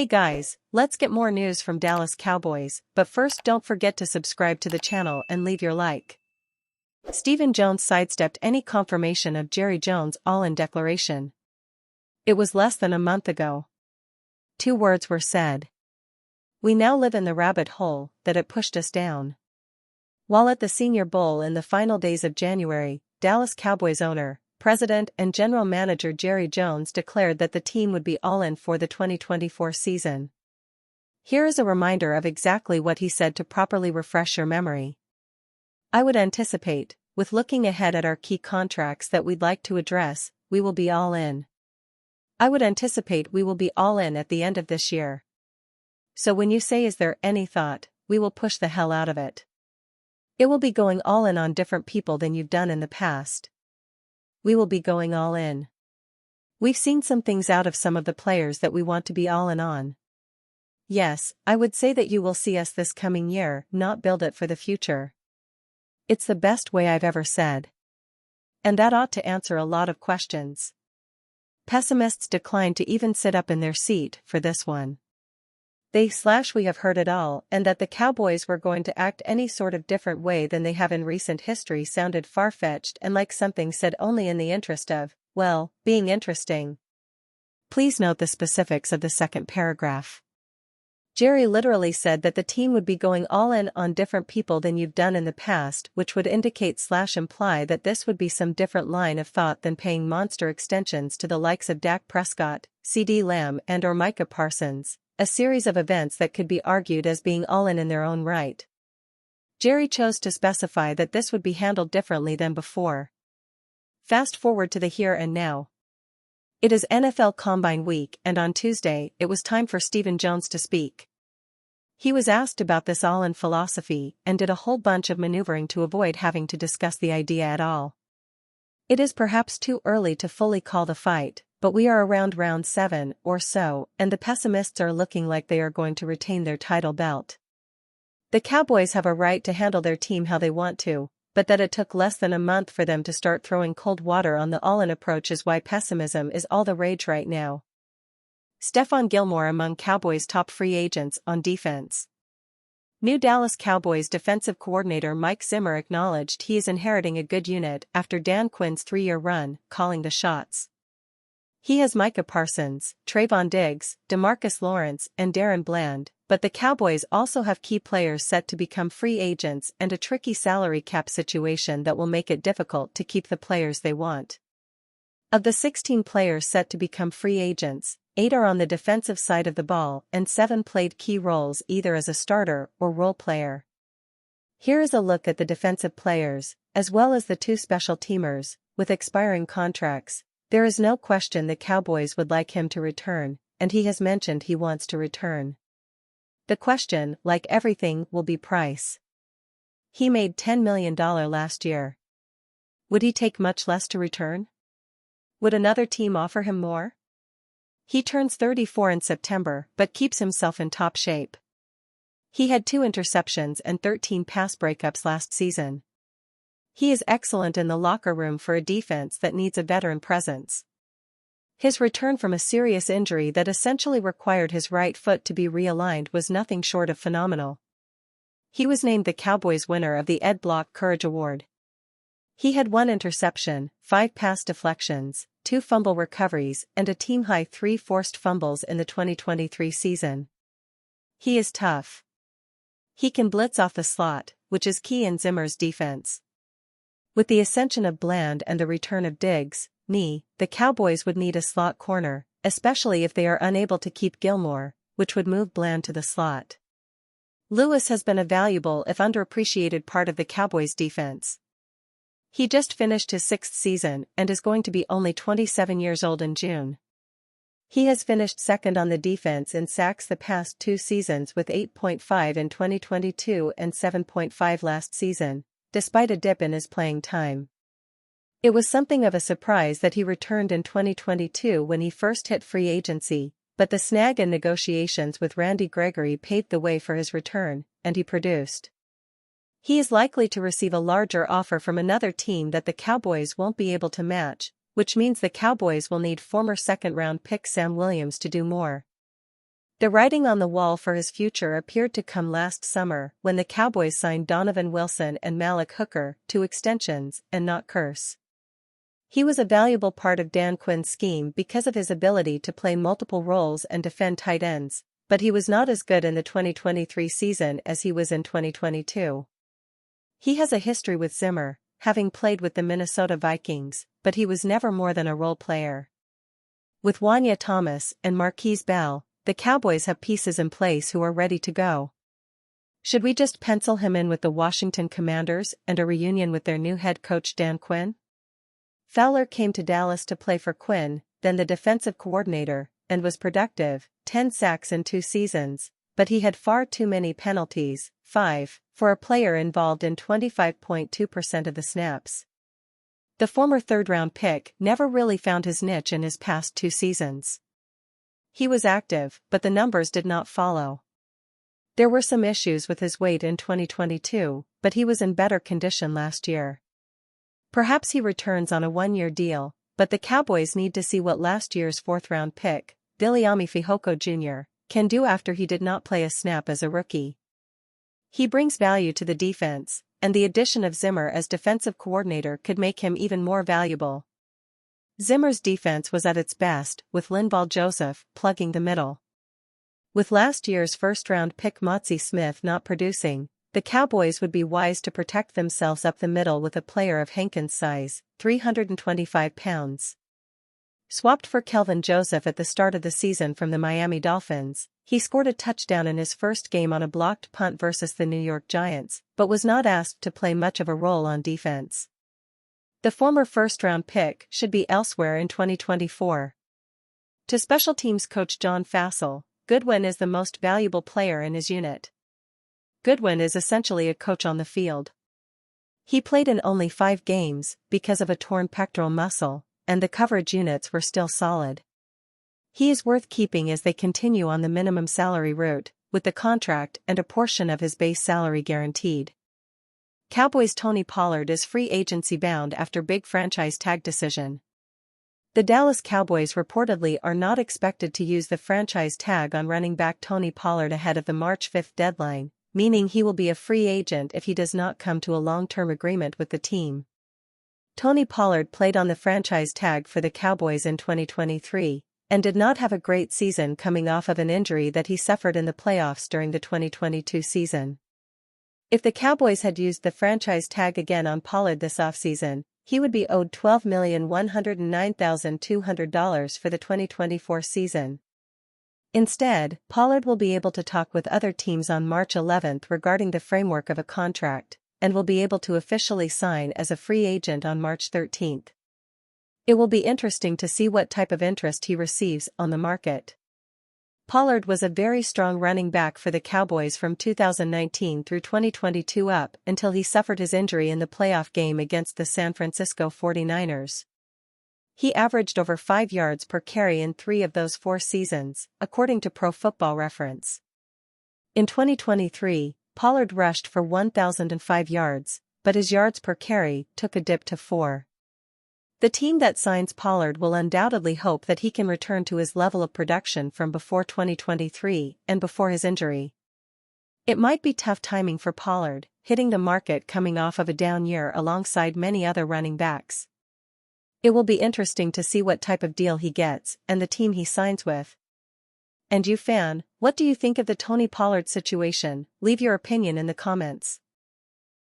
Hey guys, let's get more news from Dallas Cowboys, but first don't forget to subscribe to the channel and leave your like. Stephen Jones sidestepped any confirmation of Jerry Jones' all-in declaration. It was less than a month ago. 2 words were said. We now live in the rabbit hole that it pushed us down. While at the Senior Bowl in the final days of January, Dallas Cowboys owner, president and general manager Jerry Jones declared that the team would be all in for the 2024 season. Here is a reminder of exactly what he said to properly refresh your memory. I would anticipate, with looking ahead at our key contracts that we'd like to address, we will be all in. I would anticipate we will be all in at the end of this year. So when you say is there any thought, we will push the hell out of it. It will be going all in on different people than you've done in the past. We will be going all in. We've seen some things out of some of the players that we want to be all in on. Yes, I would say that you will see us this coming year, not build it for the future. It's the best way I've ever said. And that ought to answer a lot of questions. Pessimists declined to even sit up in their seat for this one. We have heard it all, and that the Cowboys were going to act any sort of different way than they have in recent history sounded far-fetched and like something said only in the interest of, well, being interesting. Please note the specifics of the second paragraph. Jerry literally said that the team would be going all in on different people than you've done in the past, which would indicate/imply that this would be some different line of thought than paying monster extensions to the likes of Dak Prescott, CeeDee Lamb and or Micah Parsons. A series of events that could be argued as being all in their own right. Jerry chose to specify that this would be handled differently than before. Fast forward to the here and now. It is NFL Combine Week and on Tuesday it was time for Stephen Jones to speak. He was asked about this all-in philosophy and did a whole bunch of maneuvering to avoid having to discuss the idea at all. It is perhaps too early to fully call the fight, but we are around round 7 or so, and the pessimists are looking like they are going to retain their title belt. The Cowboys have a right to handle their team how they want to, but that it took less than a month for them to start throwing cold water on the all-in approach is why pessimism is all the rage right now. Stephon Gilmore among Cowboys' top free agents on defense. New Dallas Cowboys defensive coordinator Mike Zimmer acknowledged he is inheriting a good unit after Dan Quinn's 3-year run, calling the shots. He has Micah Parsons, Trayvon Diggs, DeMarcus Lawrence and Darren Bland, but the Cowboys also have key players set to become free agents and a tricky salary cap situation that will make it difficult to keep the players they want. Of the 16 players set to become free agents, 8 are on the defensive side of the ball and 7 played key roles either as a starter or role player. Here is a look at the defensive players, as well as the 2 special teamers, with expiring contracts. There is no question the Cowboys would like him to return, and he has mentioned he wants to return. The question, like everything, will be price. He made $10 million last year. Would he take much less to return? Would another team offer him more? He turns 34 in September but keeps himself in top shape. He had 2 interceptions and 13 pass breakups last season. He is excellent in the locker room for a defense that needs a veteran presence. His return from a serious injury that essentially required his right foot to be realigned was nothing short of phenomenal. He was named the Cowboys winner of the Ed Block Courage Award. He had 1 interception, 5 pass deflections, 2 fumble recoveries and a team-high 3 forced fumbles in the 2023 season. He is tough. He can blitz off the slot, which is key in Zimmer's defense. With the ascension of Bland and the return of Diggs, the Cowboys would need a slot corner, especially if they are unable to keep Gilmore, which would move Bland to the slot. Lewis has been a valuable if underappreciated part of the Cowboys' defense. He just finished his 6th season and is going to be only 27 years old in June. He has finished second on the defense in sacks the past 2 seasons with 8.5 in 2022 and 7.5 last season, despite a dip in his playing time. It was something of a surprise that he returned in 2022 when he first hit free agency, but the snag in negotiations with Randy Gregory paved the way for his return, and he produced. He is likely to receive a larger offer from another team that the Cowboys won't be able to match, which means the Cowboys will need former second-round pick Sam Williams to do more. The writing on the wall for his future appeared to come last summer when the Cowboys signed Donovan Wilson and Malik Hooker to extensions and not curse. He was a valuable part of Dan Quinn's scheme because of his ability to play multiple roles and defend tight ends, but he was not as good in the 2023 season as he was in 2022. He has a history with Zimmer, having played with the Minnesota Vikings, but he was never more than a role player. With Wanya Thomas and Marquise Bell, the Cowboys have pieces in place who are ready to go. Should we just pencil him in with the Washington Commanders and a reunion with their new head coach Dan Quinn? Fowler came to Dallas to play for Quinn, then the defensive coordinator, and was productive, 10 sacks in 2 seasons, but he had far too many penalties, 5, for a player involved in 25.2% of the snaps. The former third-round pick never really found his niche in his past 2 seasons. He was active, but the numbers did not follow. There were some issues with his weight in 2022, but he was in better condition last year. Perhaps he returns on a 1-year deal, but the Cowboys need to see what last year's 4th-round pick, Viliami Fehoko Jr., can do after he did not play a snap as a rookie. He brings value to the defense, and the addition of Zimmer as defensive coordinator could make him even more valuable. Zimmer's defense was at its best, with Linval Joseph plugging the middle. With last year's first-round pick Motzie Smith not producing, the Cowboys would be wise to protect themselves up the middle with a player of Hankins' size, 325 pounds. Swapped for Kelvin Joseph at the start of the season from the Miami Dolphins, he scored a touchdown in his first game on a blocked punt versus the New York Giants, but was not asked to play much of a role on defense. The former first-round pick should be elsewhere in 2024. To special teams coach John Fassel, Goodwin is the most valuable player in his unit. Goodwin is essentially a coach on the field. He played in only 5 games because of a torn pectoral muscle, and the coverage units were still solid. He is worth keeping as they continue on the minimum salary route, with the contract and a portion of his base salary guaranteed. Cowboys' Tony Pollard is free agency bound after big franchise tag decision. The Dallas Cowboys reportedly are not expected to use the franchise tag on running back Tony Pollard ahead of the March 5 deadline, meaning he will be a free agent if he does not come to a long-term agreement with the team. Tony Pollard played on the franchise tag for the Cowboys in 2023, and did not have a great season coming off of an injury that he suffered in the playoffs during the 2022 season. If the Cowboys had used the franchise tag again on Pollard this offseason, he would be owed $12,109,200 for the 2024 season. Instead, Pollard will be able to talk with other teams on March 11 regarding the framework of a contract, and will be able to officially sign as a free agent on March 13. It will be interesting to see what type of interest he receives on the market. Pollard was a very strong running back for the Cowboys from 2019 through 2022 up until he suffered his injury in the playoff game against the San Francisco 49ers. He averaged over 5 yards per carry in 3 of those 4 seasons, according to Pro Football Reference. In 2023, Pollard rushed for 1,005 yards, but his yards per carry took a dip to 4. The team that signs Pollard will undoubtedly hope that he can return to his level of production from before 2023 and before his injury. It might be tough timing for Pollard, hitting the market coming off of a down year alongside many other running backs. It will be interesting to see what type of deal he gets and the team he signs with. And you fan, what do you think of the Tony Pollard situation? Leave your opinion in the comments.